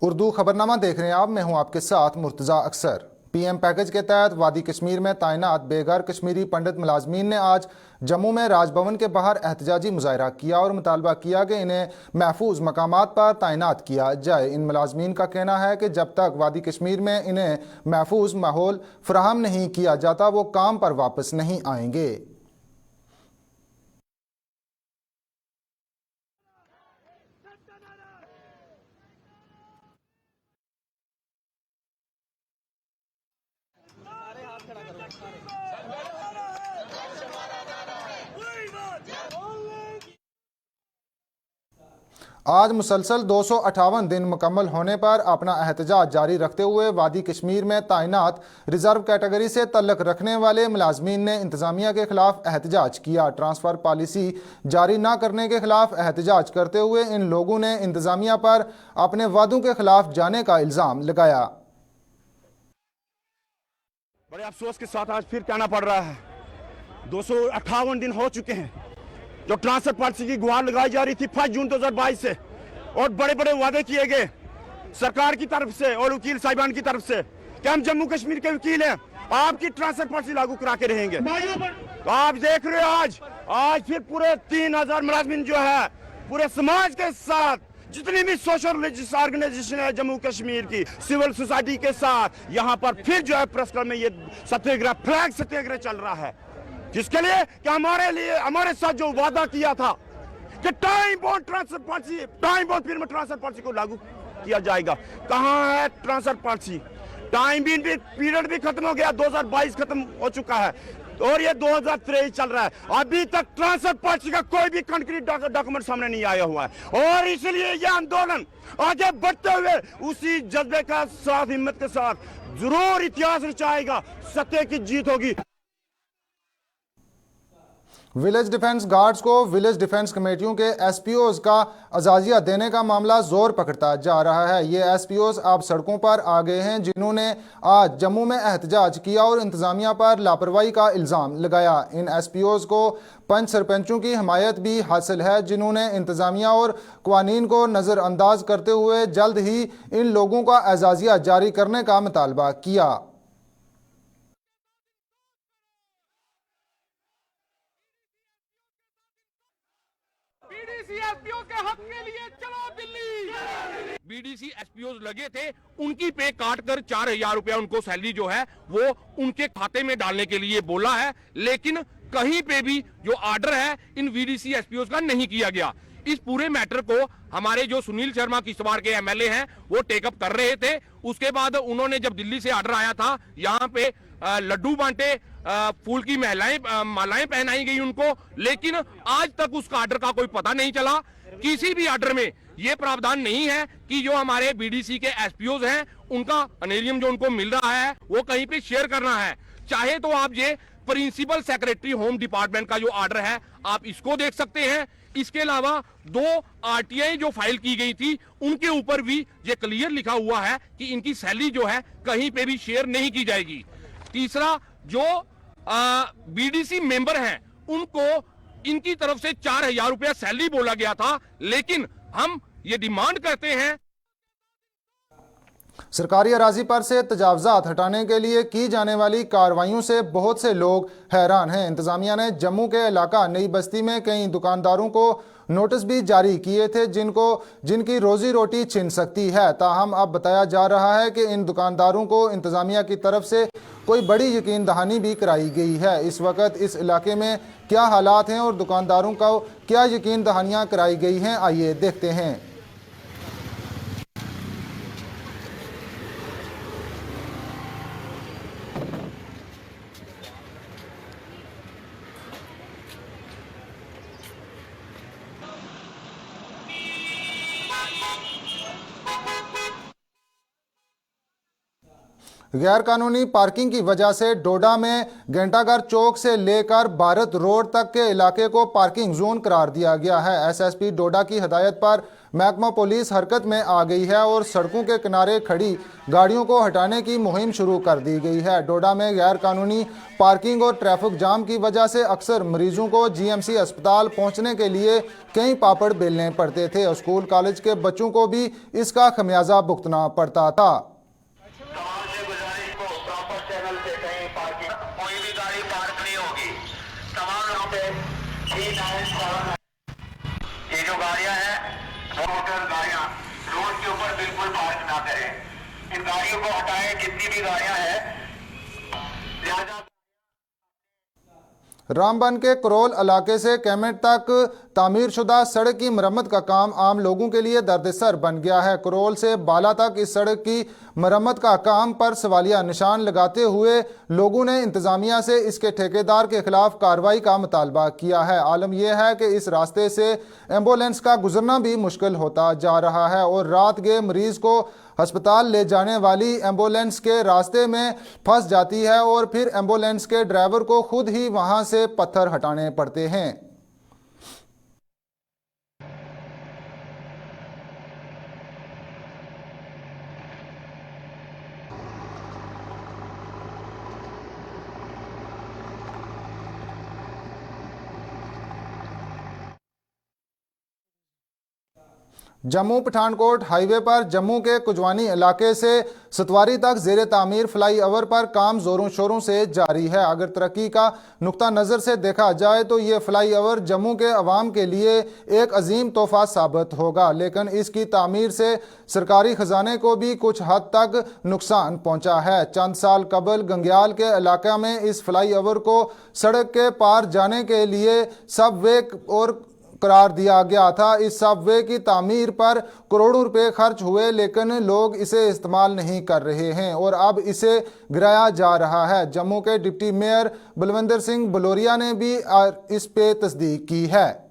उर्दू खबरनामा देख रहे हैं आप। मैं हूं आपके साथ मुर्तज़ा अक्सर। पीएम पैकेज के तहत वादी कश्मीर में तैनात बेघर कश्मीरी पंडित मुलाजमीन ने आज जम्मू में राजभवन के बाहर एहतजाजी मुजाहरा किया और मुतालबा किया कि इन्हें महफूज मकामात पर तैनात किया जाए। इन मुलाजमीन का कहना है कि जब तक वादी कश्मीर में इन्हें महफूज माहौल फराहम नहीं किया जाता वो काम पर वापस नहीं आएंगे। आज मुसलसल 258 दिन मुकम्मल होने पर अपना एहतजाज जारी रखते हुए वादी कश्मीर में तैनात रिजर्व कैटेगरी से तल्लक रखने वाले मुलाजमीन ने इंतजामिया के खिलाफ एहतजाज किया। ट्रांसफ़र पॉलिसी जारी न करने के खिलाफ एहतजाज करते हुए इन लोगों ने इंतजामिया पर अपने वादों के खिलाफ जाने का इल्ज़ाम लगाया। बड़े अफसोस के साथ आज फिर कहना पड़ रहा है, 258 दिन हो चुके हैं जो ट्रांसफर पॉलिसी की गुहार लगाई जा रही थी 5 जून 2022 से, और बड़े बड़े वादे किए गए सरकार की तरफ से और वकील साहिबान की तरफ से कि हम जम्मू कश्मीर के वकील हैं, आपकी ट्रांसफर पॉलिसी लागू करा के रहेंगे। तो आप देख रहे हो आज फिर पूरे 3000 मुलाजमीन जो है पूरे समाज के साथ, जितनी भी सोशल रिलीजियस ऑर्गेनाइजेशन है जम्मू कश्मीर की, सिविल सोसाइटी के साथ यहाँ पर फिर जो है प्रेस क्लब में ये सत्याग्रह, फ्लैग सत्याग्रह चल रहा है। जिसके लिए कि हमारे साथ जो वादा किया था कि time bound transfer policy, time bound period में ट्रांसफर पॉलिसी को लागू किया जाएगा, कहां है ट्रांसफर पॉलिसी? टाइम भी पीरियड भी खत्म हो गया, 2022 खत्म हो चुका है और ये 2023 चल रहा है। अभी तक ट्रांसफर पॉलिसी का कोई भी कंक्रीट डॉक्यूमेंट सामने नहीं आया हुआ है और इसलिए यह आंदोलन आगे बढ़ते हुए उसी जज्बे का साथ, हिम्मत के साथ जरूर इतिहास रचाएगा, सत्य की जीत होगी। विलेज डिफेंस गार्ड्स को विलेज डिफेंस कमेटियों के एसपीओज का अजाजिया देने का मामला जोर पकड़ता जा रहा है। ये एसपीओज अब सड़कों पर आ गए हैं, जिन्होंने आज जम्मू में एहतजाज किया और इंतजामिया पर लापरवाही का इल्ज़ाम लगाया। इन एसपीओज को पंच सरपंचों की हमायत भी हासिल है, जिन्होंने इंतजामिया और कवानीन को नज़रअंदाज करते हुए जल्द ही इन लोगों का एजाजिया जारी करने का मुतालबा किया। एसपीओ के हक के लिए चलो दिल्ली। बीडीसी एसपीओ लगे थे, उनकी पे काट कर 4000 रुपया उनको सैलरी जो है वो उनके खाते में डालने के लिए बोला है, लेकिन कहीं पे भी जो ऑर्डर है इन बीडीसी एसपीओ का नहीं किया गया। इस पूरे मैटर को हमारे जो सुनील शर्मा किश्तवाड़ के एमएलए हैं वो टेकअप कर रहे थे। उसके बाद उन्होंने जब दिल्ली से ऑर्डर आया था, यहाँ पे लड्डू बांटे, फूल की मालाएं पहनाई गई उनको, लेकिन आज तक उसका ऑर्डर का कोई पता नहीं चला। किसी भी ऑर्डर में ये प्रावधान नहीं है कि जो हमारे बीडीसी के एसपीओज हैं उनका अनेरियम जो उनको मिल रहा है वो कहीं पे शेयर करना है। चाहे तो आप ये प्रिंसिपल सेक्रेटरी होम डिपार्टमेंट का जो ऑर्डर है आप इसको देख सकते हैं। इसके अलावा 2 आरटीआई जो फाइल की गई थी उनके ऊपर भी ये क्लियर लिखा हुआ है कि इनकी सैलरी जो है कहीं पे भी शेयर नहीं की जाएगी। तीसरा, जो बीडीसी मेंबर हैं उनको इनकी तरफ से 4000 रुपया सैलरी बोला गया था, लेकिन हम ये डिमांड करते हैं सरकारी अराजी पर से तजावजात हटाने के लिए की जाने वाली कार्रवाइयों से बहुत से लोग हैरान हैं। इंतजामिया ने जम्मू के इलाका नई बस्ती में कई दुकानदारों को नोटिस भी जारी किए थे जिनकी रोजी रोटी छिन सकती है। ताहम अब बताया जा रहा है कि इन दुकानदारों को इंतजामिया की तरफ से कोई बड़ी यकीन दहानी भी कराई गई है। इस वक्त इस इलाके में क्या हालात हैं और दुकानदारों को क्या यकीन दहानियां कराई गई हैं, आइए देखते हैं। गैर कानूनी पार्किंग की वजह से डोडा में घंटाघर चौक से लेकर भारत रोड तक के इलाके को पार्किंग जोन करार दिया गया है। एसएसपी डोडा की हदायत पर महकमा पुलिस हरकत में आ गई है और सड़कों के किनारे खड़ी गाड़ियों को हटाने की मुहिम शुरू कर दी गई है। डोडा में गैर कानूनी पार्किंग और ट्रैफिक जाम की वजह से अक्सर मरीजों को जीएमसी अस्पताल पहुंचने के लिए कई पापड़ बेलने पड़ते थे। स्कूल कॉलेज के बच्चों को भी इसका खमियाजा भुगतना पड़ता था। ये जो गाड़ियां हैं वो मोटर गाड़ियां रोड के ऊपर बिल्कुल पार्क ना करें। इन गाड़ियों को हटाएं, जितनी भी गाड़ियां हैं। रामबन के करोल इलाके से कैमेट तक तामीरशुदा सड़क की मरम्मत का काम आम लोगों के लिए दर्दसर बन गया है। करोल से बाला तक इस सड़क की मरम्मत का काम पर सवालिया निशान लगाते हुए लोगों ने इंतजामिया से इसके ठेकेदार के खिलाफ कार्रवाई का मुतालबा किया है। आलम यह है कि इस रास्ते से एम्बुलेंस का गुजरना भी मुश्किल होता जा रहा है और रात के मरीज को अस्पताल ले जाने वाली एम्बुलेंस के रास्ते में फंस जाती है और फिर एम्बुलेंस के ड्राइवर को खुद ही वहां से पत्थर हटाने पड़ते हैं। जम्मू पठानकोट हाईवे पर जम्मू के कुजवानी इलाके से सतवारी तक जेर तामीर फ्लाईओवर पर काम जोरों शोरों से जारी है। अगर तरक्की का नुक्ता नज़र से देखा जाए तो ये फ्लाईओवर जम्मू के अवाम के लिए एक अजीम तोहफा साबित होगा, लेकिन इसकी तामीर से सरकारी खजाने को भी कुछ हद तक नुकसान पहुंचा है। चंद साल कबल गंग्याल के इलाके में इस फ्लाईओवर को सड़क के पार जाने के लिए सबवे और करार दिया गया था। इस सबवे की तामीर पर करोड़ों रुपए खर्च हुए, लेकिन लोग इसे इस्तेमाल नहीं कर रहे हैं और अब इसे गिराया जा रहा है। जम्मू के डिप्टी मेयर बलविंदर सिंह बलोरिया ने भी इस पे तस्दीक की है।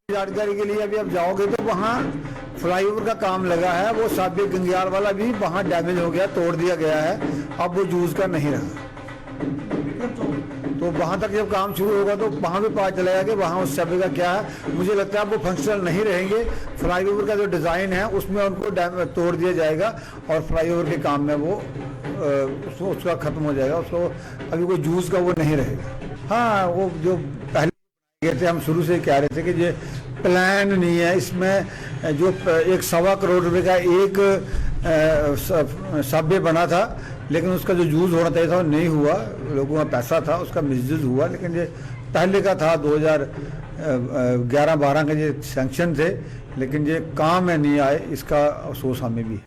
जानकारी के लिए अभी आप जाओगे तो वहाँ फ्लाईओवर का काम लगा है, वो साबिर गंग्याल वाला भी वहाँ डैमेज हो गया, तोड़ दिया गया है, अब वो यूज का नहीं रहा। तो वहाँ तक जब काम शुरू होगा तो वहाँ भी पता चलेगा कि वहाँ उस शब्द का क्या है। मुझे लगता है वो फंक्शनल नहीं रहेंगे। फ्लाईओवर का जो डिज़ाइन है उसमें उनको तोड़ दिया जाएगा और फ्लाईओवर के काम में वो उसका ख़त्म हो जाएगा। उसको अभी कोई यूज़ का वो नहीं रहेगा। हाँ, वो जो पहले थे हम शुरू से कह रहे थे कि ये प्लान नहीं है, इसमें जो 1.25 करोड़ रुपए का एक सबवे बना था, लेकिन उसका जो यूज़ होना चाहिए था वो नहीं हुआ। लोगों का पैसा था, उसका मिसयूज हुआ। लेकिन ये पहले का था 2011-12 के ये सैंक्शन थे, लेकिन ये काम में नहीं आए, इसका अफसोस हमें भी है।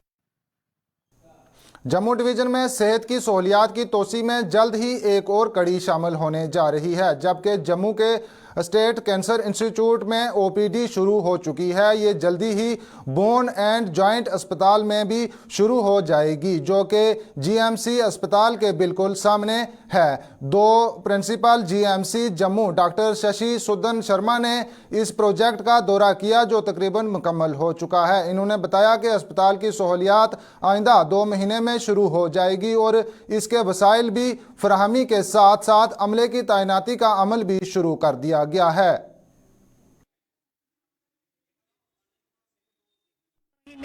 जम्मू डिवीजन में सेहत की सहूलियात की तोसी में जल्द ही एक और कड़ी शामिल होने जा रही है, जबकि जम्मू के स्टेट कैंसर इंस्टीट्यूट में ओपीडी शुरू हो चुकी है। ये जल्दी ही बोन एंड जॉइंट अस्पताल में भी शुरू हो जाएगी, जो कि जीएमसी अस्पताल के बिल्कुल सामने है। 2 principal GMC Jammu doctor Shashi Sudan Sharma ने इस प्रोजेक्ट का दौरा किया, जो तकरीबन मुकम्मल हो चुका है। इन्होंने बताया कि अस्पताल की सहूलियात आइंदा 2 महीने में शुरू हो जाएगी और इसके वसाइल भी फराहमी के साथ साथ अमले की तैनाती का अमल भी शुरू कर दिया गया है।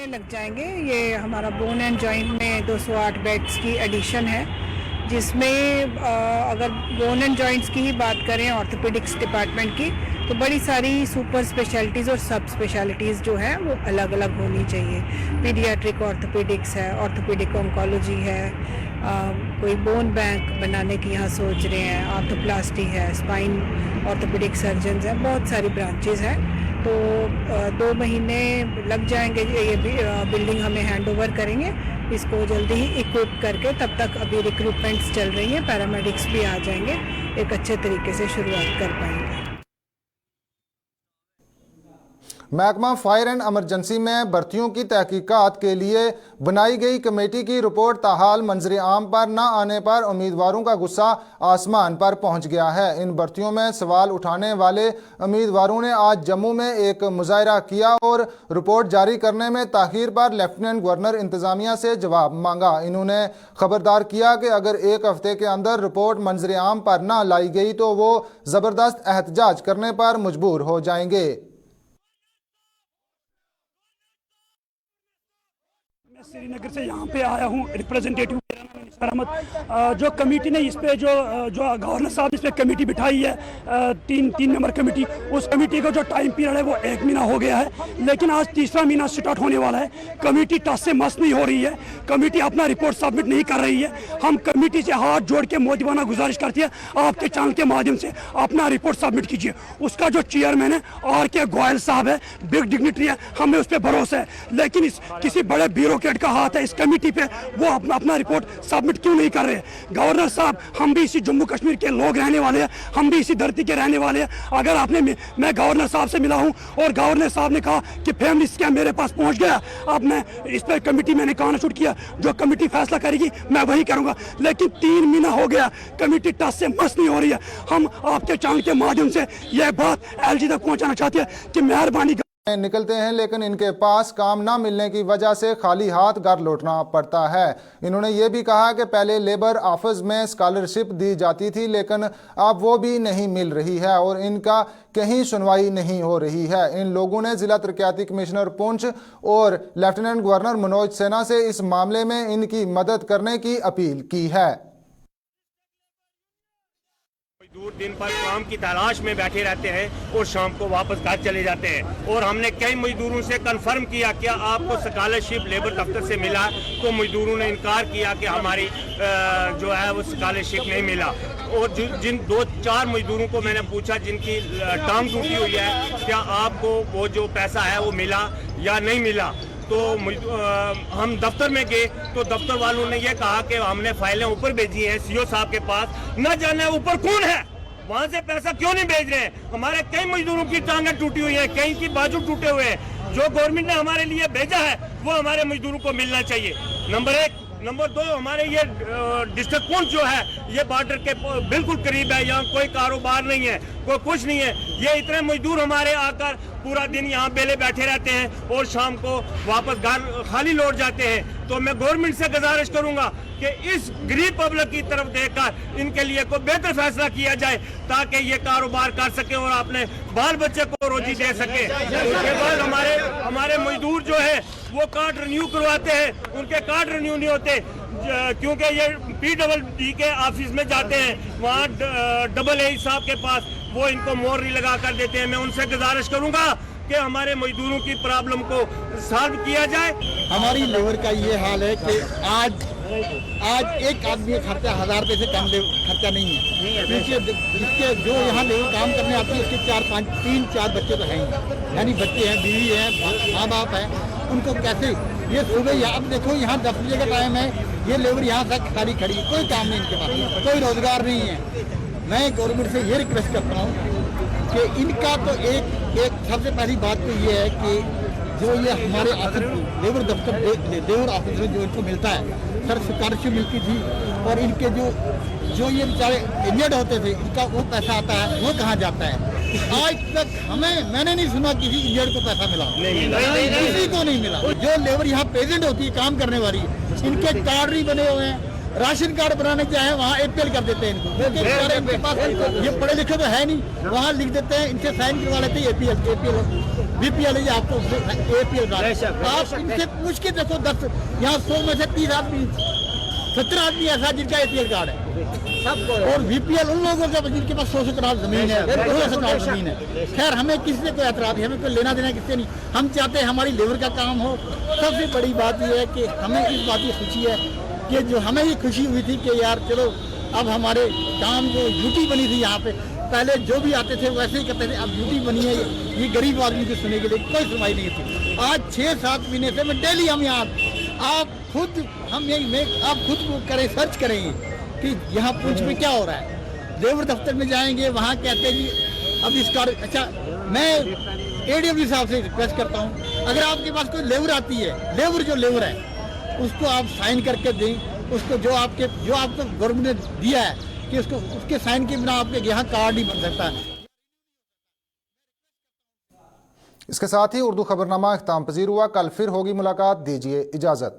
लग जाएंगे। ये हमारा बोन एंड जॉइंट में 208 बेड्स की एडिशन है, जिसमें अगर बोन एंड जॉइंट्स की ही बात करें ऑर्थोपेडिक्स डिपार्टमेंट की, तो बड़ी सारी सुपर स्पेशलिटीज़ और सब स्पेशलिटीज़ जो है वो अलग अलग होनी चाहिए। पीडियाट्रिक ऑर्थोपेडिक्स है, ऑर्थोपेडिक ऑन्कोलॉजी है, कोई बोन बैंक बनाने की यहाँ सोच रहे हैं, ऑर्थोप्लास्टी है, स्पाइन ऑर्थोपेडिक सर्जन्स हैं, बहुत सारी ब्रांचेज हैं। तो 2 महीने लग जाएंगे। ये बिल्डिंग हमें हैंड ओवर करेंगे, इसको जल्दी ही इक्विप करके। तब तक अभी रिक्रूटमेंट्स चल रही हैं, पैरामेडिक्स भी आ जाएंगे, एक अच्छे तरीके से शुरुआत कर पाएंगे। महकमा फायर एंड एमरजेंसी में भर्तियों की तहकीकात के लिए बनाई गई कमेटी की रिपोर्ट ताहाल मंजर आम पर न आने पर उम्मीदवारों का गुस्सा आसमान पर पहुंच गया है। इन भर्तियों में सवाल उठाने वाले उम्मीदवारों ने आज जम्मू में एक मुजाहरा किया और रिपोर्ट जारी करने में ताखीर पर लेफ्टिनेंट गवर्नर इंतजामिया से जवाब मांगा। इन्होंने खबरदार किया कि अगर एक हफ्ते के अंदर रिपोर्ट मंजर आम पर न लाई गई तो वो जबरदस्त एहतजाज करने पर मजबूर हो जाएंगे। मैं श्रीनगर से यहाँ पे आया हूँ रिप्रेजेंटेटिव जो कमेटी ने इस पे जो गवर्नर साहब इस पे कमेटी बिठाई है तीन मेंबर कमेटी, उस कमेटी का जो टाइम पीरियड है वो 1 महीना हो गया है, लेकिन आज तीसरा महीना स्टार्ट होने वाला है। कमेटी टस से मस नहीं हो रही है, कमेटी अपना रिपोर्ट सबमिट नहीं कर रही है। हम कमेटी से हाथ जोड़ के मोदिबाना गुजारिश करती है आपके चैनल के माध्यम से अपना रिपोर्ट सबमिट कीजिए। उसका जो चेयरमैन है R.K. गोयल साहब है, बिग डिग्निटरी है, हमें उस पर भरोसा है, लेकिन इस किसी बड़े ब्यूरोक्रेट का हाथ है इस कमेटी पे, वो अपना रिपोर्ट सबमिट क्यों नहीं कर रहे। गवर्नर साहब, हम भी इसी जम्मू कश्मीर के लोग रहने वाले हैं, हम भी इसी धरती के रहने वाले हैं। अगर आपने मैं गवर्नर साहब से मिला हूं और गवर्नर साहब ने कहा कि फैमिली स्कैम मेरे पास पहुंच गया, अब मैं इस पर कमेटी मैंने कहना शुरू किया, जो कमेटी फैसला करेगी मैं वही करूंगा, लेकिन 3 महीना हो गया कमेटी टस से मस नहीं हो रही है। हम आपके चैनल के माध्यम से यह बात LG तक पहुंचाना चाहते हैं कि मेहरबानी निकलते हैं, लेकिन इनके पास काम ना मिलने की वजह से खाली हाथ घर लौटना पड़ता है। इन्होंने ये भी कहा कि पहले लेबर ऑफिस में स्कॉलरशिप दी जाती थी, लेकिन अब वो भी नहीं मिल रही है और इनका कहीं सुनवाई नहीं हो रही है। इन लोगों ने जिला तरक्याती कमिश्नर पुंछ और लेफ्टिनेंट गवर्नर मनोज सिन्हा से इस मामले में इनकी मदद करने की अपील की है। मजदूर दिन भर काम की तलाश में बैठे रहते हैं और शाम को वापस घर चले जाते हैं। और हमने कई मजदूरों से कंफर्म किया क्या आपको स्कॉलरशिप लेबर दफ्तर से मिला, तो मजदूरों ने इनकार किया कि हमारी जो है वो स्कॉलरशिप नहीं मिला। और जिन 2-4 मजदूरों को मैंने पूछा जिनकी टांग टूटी हुई है, क्या आपको वो जो पैसा है वो मिला या नहीं मिला। तो हम दफ्तर में गए तो दफ्तर वालों ने ये कहा कि हमने फाइलें ऊपर भेजी हैं CO साहब के पास, न जाने ऊपर कौन है, वहां से पैसा क्यों नहीं भेज रहे हैं। हमारे कई मजदूरों की टांगें टूटी हुई हैं, कई की बाजू टूटे हुए हैं। जो गवर्नमेंट ने हमारे लिए भेजा है वो हमारे मजदूरों को मिलना चाहिए, नंबर 1। नंबर 2, हमारे ये डिस्ट्रिक्ट पुंछ जो है ये बॉर्डर के बिल्कुल करीब है, यहाँ कोई कारोबार नहीं है, कोई कुछ नहीं है। ये इतने मजदूर हमारे आकर पूरा दिन यहाँ बेले बैठे रहते हैं और शाम को वापस घर खाली लौट जाते हैं। तो मैं गवर्नमेंट से गुजारिश करूंगा कि इस गरीब पब्लिक की तरफ देखकर इनके लिए कोई बेहतर फैसला किया जाए ताकि ये कारोबार कर सके और अपने बाल बच्चे को रोजी दे सके। उसके बाद हमारे मजदूर जो है वो कार्ड रिन्यू करवाते हैं, उनके कार्ड रिन्यू नहीं होते क्योंकि ये PWD के ऑफिस में जाते हैं, वहाँ AA साहब के पास वो इनको मोहर नहीं लगा कर देते हैं। मैं उनसे गुजारिश करूंगा कि हमारे मजदूरों की प्रॉब्लम को सॉल्व किया जाए। हमारी लेबर का ये हाल है कि आज एक आदमी खर्चा 1000 रुपये से कम खर्चा नहीं है, क्योंकि इसके जो यहाँ लेबर काम करने आते हैं उसके 3-4 बच्चे तो हैं ही, यानी बच्चे हैं, बीवी हैं, माँ बाप हैं, उनको कैसे ये सुबह आप देखो यहाँ 10 बजे का टाइम है, ये लेबर यहाँ तक खाली खड़ी, कोई काम नहीं इनके पास, कोई रोजगार नहीं है। मैं गवर्नमेंट से ये रिक्वेस्ट करता हूँ कि इनका तो एक सबसे पहली बात तो ये है कि जो ये हमारे लेबर दफ्तर लेबर ऑफिस में जो इनको मिलता है, सर स्कॉलरशिप मिलती थी और इनके जो ये बेचारे इंजर्ड होते थे इनका वो पैसा आता है, वो कहाँ जाता है। आज तक मैंने नहीं सुना किसी इंजर्ड को पैसा मिला, किसी को नहीं मिला। जो लेबर यहाँ प्रेजेंट होती है काम करने वाली, इनके कार्ड नहीं बने हुए हैं, राशन कार्ड बनाने चाहे वहाँ APL कर देते हैं इनको, क्योंकि इनके पास ये पढ़े लिखे तो है नहीं, वहाँ लिख देते हैं, इनसे साइन करवा लेते हैं APL BPL है आपको APL कार्ड। आप इनसे पूछ के देखो 10 यहाँ 100 में से 30 आदमी 70 आदमी ऐसा जिनका APL कार्ड है सबको, और BPL उन लोगों का जिनके पास 100 करोड़ जमीन है, 200 करोड़ जमीन है। खैर हमें किसी से कोई एतराज नहीं, हमें कोई लेना देना किससे नहीं, हम चाहते हैं हमारी लेबर का काम हो। सबसे बड़ी बात यह है कि हमें इस बात की खुशी है कि जो हमें ये खुशी हुई थी कि यार चलो अब हमारे काम जो ड्यूटी बनी थी यहाँ पे, पहले जो भी आते थे वैसे ही करते थे, अब ड्यूटी बनी है, ये गरीब आदमी को सुनने के लिए कोई सुनवाई नहीं थी। आज 6-7 महीने से मैं डेली हम यहाँ आप खुद करें, सर्च करेंगे कि यहाँ पुंछ में क्या हो रहा है। लेबर दफ्तर में जाएंगे, वहाँ कहते हैं जी अब इस कार्य, अच्छा मैं एडीएमसी साहब से रिक्वेस्ट करता हूँ, अगर आपके पास कोई लेबर आती है, लेबर है उसको आप साइन करके दें, उसको जो आपको गवर्नमेंट ने दिया है कि उसके साइन के बिना आपके यहाँ कार्ड नहीं बन सकता। इसके साथ ही उर्दू खबरनामा इख्तिताम पजीर हुआ। कल फिर होगी मुलाकात, दीजिए इजाजत।